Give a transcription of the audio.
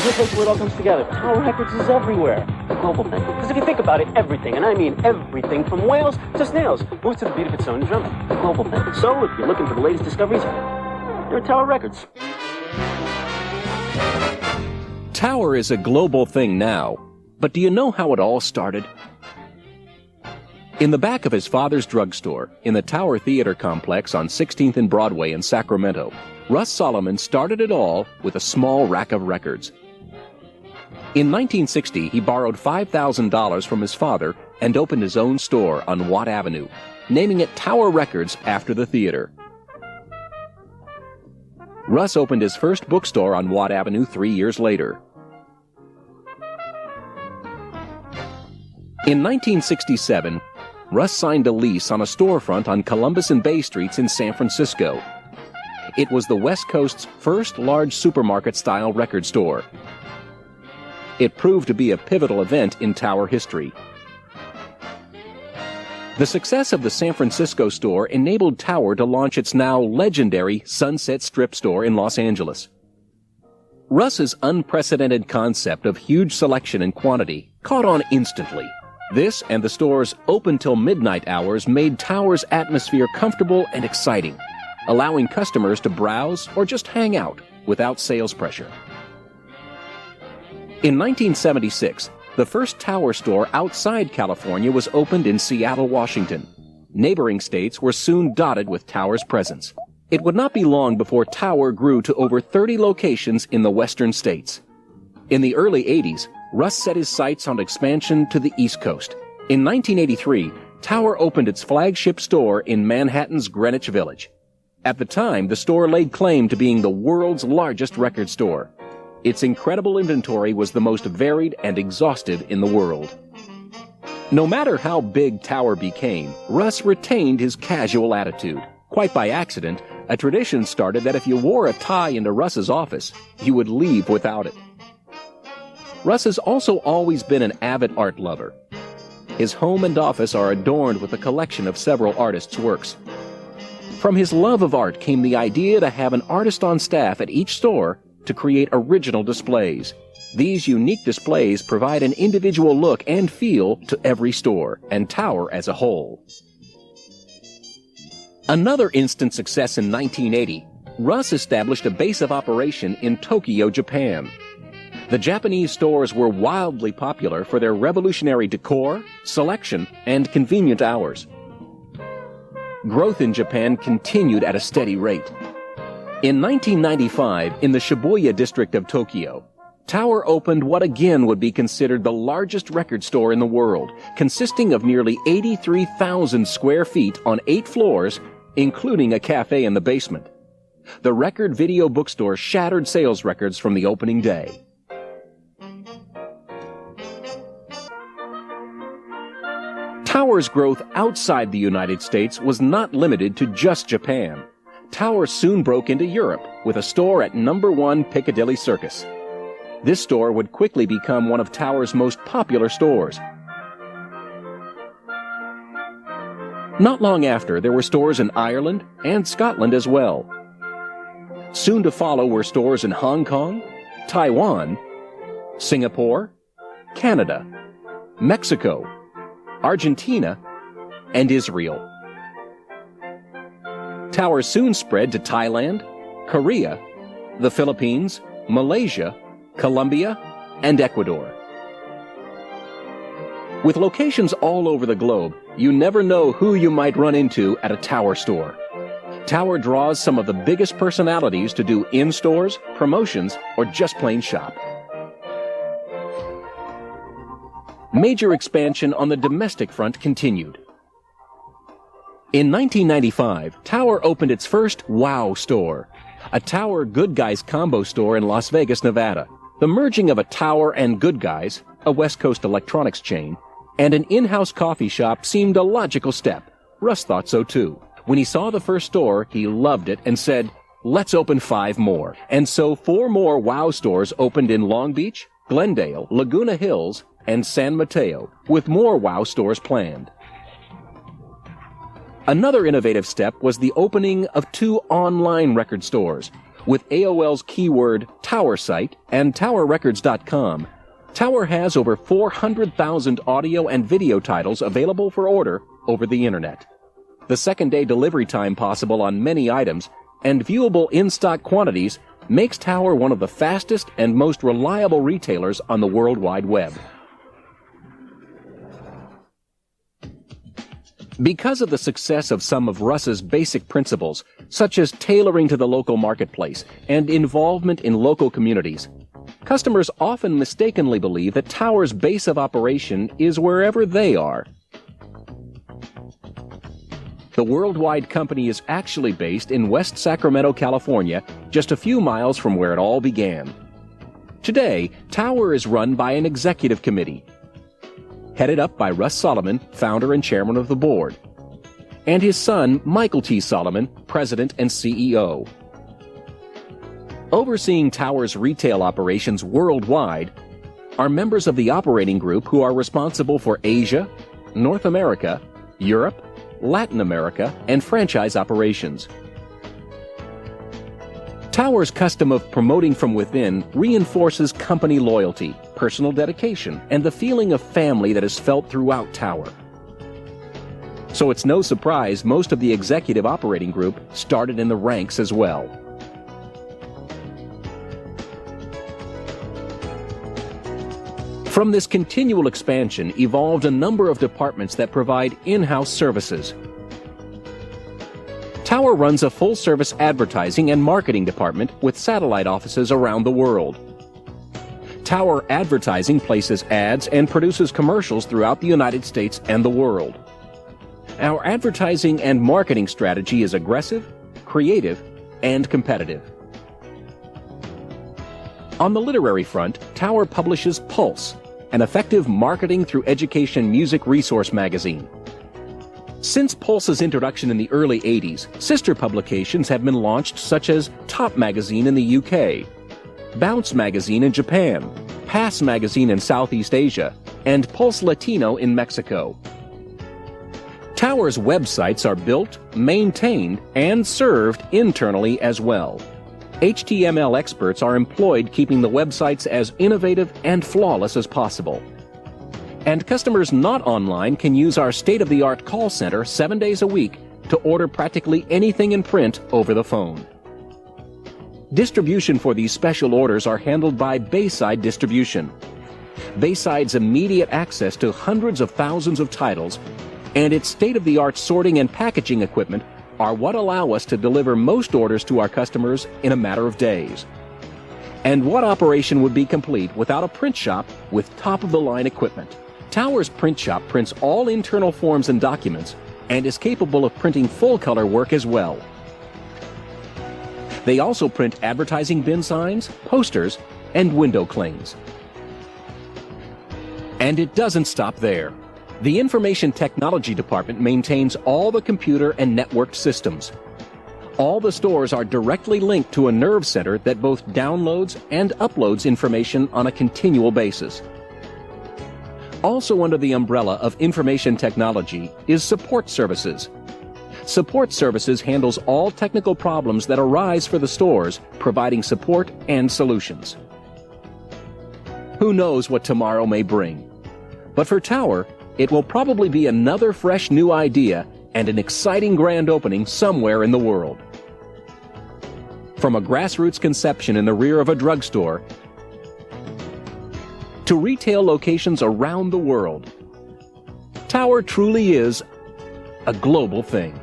Here's a place where it all comes together. Tower Records is everywhere. A global thing. Because if you think about it, everything, and I mean everything from whales to snails, moves to the beat of its own drum. A global thing. So if you're looking for the latest discoveries, you're at Tower Records. Tower is a global thing now, but do you know how it all started? In the back of his father's drugstore, in the Tower Theater complex on 16th and Broadway in Sacramento, Russ Solomon started it all with a small rack of records. In 1960, he borrowed $5,000 from his father and opened his own store on Watt Avenue, naming it Tower Records after the theater. Russ opened his first bookstore on Watt Avenue 3 years later. In 1967, Russ signed a lease on a storefront on Columbus and Bay Streets in San Francisco. It was the West Coast's first large supermarket-style record store. It proved to be a pivotal event in Tower history. The success of the San Francisco store enabled Tower to launch its now legendary Sunset Strip store in Los Angeles. Russ's unprecedented concept of huge selection and quantity caught on instantly. This and the store's open till midnight hours made Tower's atmosphere comfortable and exciting, allowing customers to browse or just hang out without sales pressure. In 1976, the first Tower store outside California was opened in Seattle, Washington. Neighboring states were soon dotted with Tower's presence. It would not be long before Tower grew to over 30 locations in the western states. In the early 80s, Russ set his sights on expansion to the East Coast. In 1983, Tower opened its flagship store in Manhattan's Greenwich Village. At the time, the store laid claim to being the world's largest record store. Its incredible inventory was the most varied and exhaustive in the world. No matter how big Tower became, Russ retained his casual attitude. Quite by accident, a tradition started that if you wore a tie into Russ's office, you would leave without it. Russ has also always been an avid art lover. His home and office are adorned with a collection of several artists' works. From his love of art came the idea to have an artist on staff at each store to create original displays. These unique displays provide an individual look and feel to every store, and Tower as a whole. Another instant success in 1980, Russ established a base of operation in Tokyo, Japan. The Japanese stores were wildly popular for their revolutionary decor, selection, and convenient hours. Growth in Japan continued at a steady rate. In 1995, in the Shibuya district of Tokyo, Tower opened what again would be considered the largest record store in the world, consisting of nearly 83,000 square feet on 8 floors, including a cafe in the basement. The Record Video Bookstore shattered sales records from the opening day. Tower's growth outside the United States was not limited to just Japan. Tower soon broke into Europe with a store at No. 1 Piccadilly Circus. This store would quickly become one of Tower's most popular stores. Not long after, there were stores in Ireland and Scotland as well. Soon to follow were stores in Hong Kong, Taiwan, Singapore, Canada, Mexico, Argentina, and Israel. Tower soon spread to Thailand, Korea, the Philippines, Malaysia, Colombia, and Ecuador. With locations all over the globe, you never know who you might run into at a Tower store. Tower draws some of the biggest personalities to do in-stores, promotions, or just plain shop. Major expansion on the domestic front continued. In 1995, Tower opened its first WOW store, a Tower Good Guys combo store in Las Vegas, Nevada. The merging of a Tower and Good Guys, a West Coast electronics chain, and an in-house coffee shop seemed a logical step. Russ thought so too. When he saw the first store, he loved it and said, "Let's open 5 more." And so 4 more WOW stores opened in Long Beach, Glendale, Laguna Hills, and San Mateo, with more WOW stores planned. Another innovative step was the opening of 2 online record stores, With AOL's keyword Tower site and TowerRecords.com, Tower has over 400,000 audio and video titles available for order over the Internet. The second-day delivery time possible on many items and viewable in-stock quantities makes Tower one of the fastest and most reliable retailers on the World Wide Web. Because of the success of some of Russ's basic principles, such as tailoring to the local marketplace and involvement in local communities, customers often mistakenly believe that Tower's base of operation is wherever they are. The worldwide company is actually based in West Sacramento, California, just a few miles from where it all began. Today, Tower is run by an executive committee, headed up by Russ Solomon, founder and chairman of the board, and his son, Michael T. Solomon, president and CEO. Overseeing Tower's retail operations worldwide are members of the operating group who are responsible for Asia, North America, Europe, Latin America, and franchise operations. Tower's custom of promoting from within reinforces company loyalty, personal dedication, and the feeling of family that is felt throughout Tower. So it's no surprise most of the executive operating group started in the ranks as well. From this continual expansion evolved a number of departments that provide in-house services. Tower runs a full-service advertising and marketing department with satellite offices around the world. Tower Advertising places ads and produces commercials throughout the United States and the world. Our advertising and marketing strategy is aggressive, creative, and competitive. On the literary front, Tower publishes Pulse, an effective marketing through education music resource magazine. Since Pulse's introduction in the early 80s, sister publications have been launched such as Top Magazine in the UK, Bounce Magazine in Japan, Pass Magazine in Southeast Asia, and Pulse Latino in Mexico. Tower's websites are built, maintained, and served internally as well. HTML experts are employed keeping the websites as innovative and flawless as possible. And customers not online can use our state-of-the-art call center 7 days a week to order practically anything in print over the phone. Distribution for these special orders are handled by Bayside Distribution. Bayside's immediate access to hundreds of thousands of titles and its state-of-the-art sorting and packaging equipment are what allow us to deliver most orders to our customers in a matter of days. And what operation would be complete without a print shop with top-of-the-line equipment? Tower's print shop prints all internal forms and documents and is capable of printing full-color work as well. They also print advertising bin signs, posters, and window clings. And it doesn't stop there. The Information Technology Department maintains all the computer and networked systems. All the stores are directly linked to a nerve center that both downloads and uploads information on a continual basis. Also under the umbrella of information technology is support services. Support services handles all technical problems that arise for the stores, providing support and solutions. Who knows what tomorrow may bring? But for Tower, it will probably be another fresh new idea and an exciting grand opening somewhere in the world. From a grassroots conception in the rear of a drugstore to retail locations around the world, Tower truly is a global thing.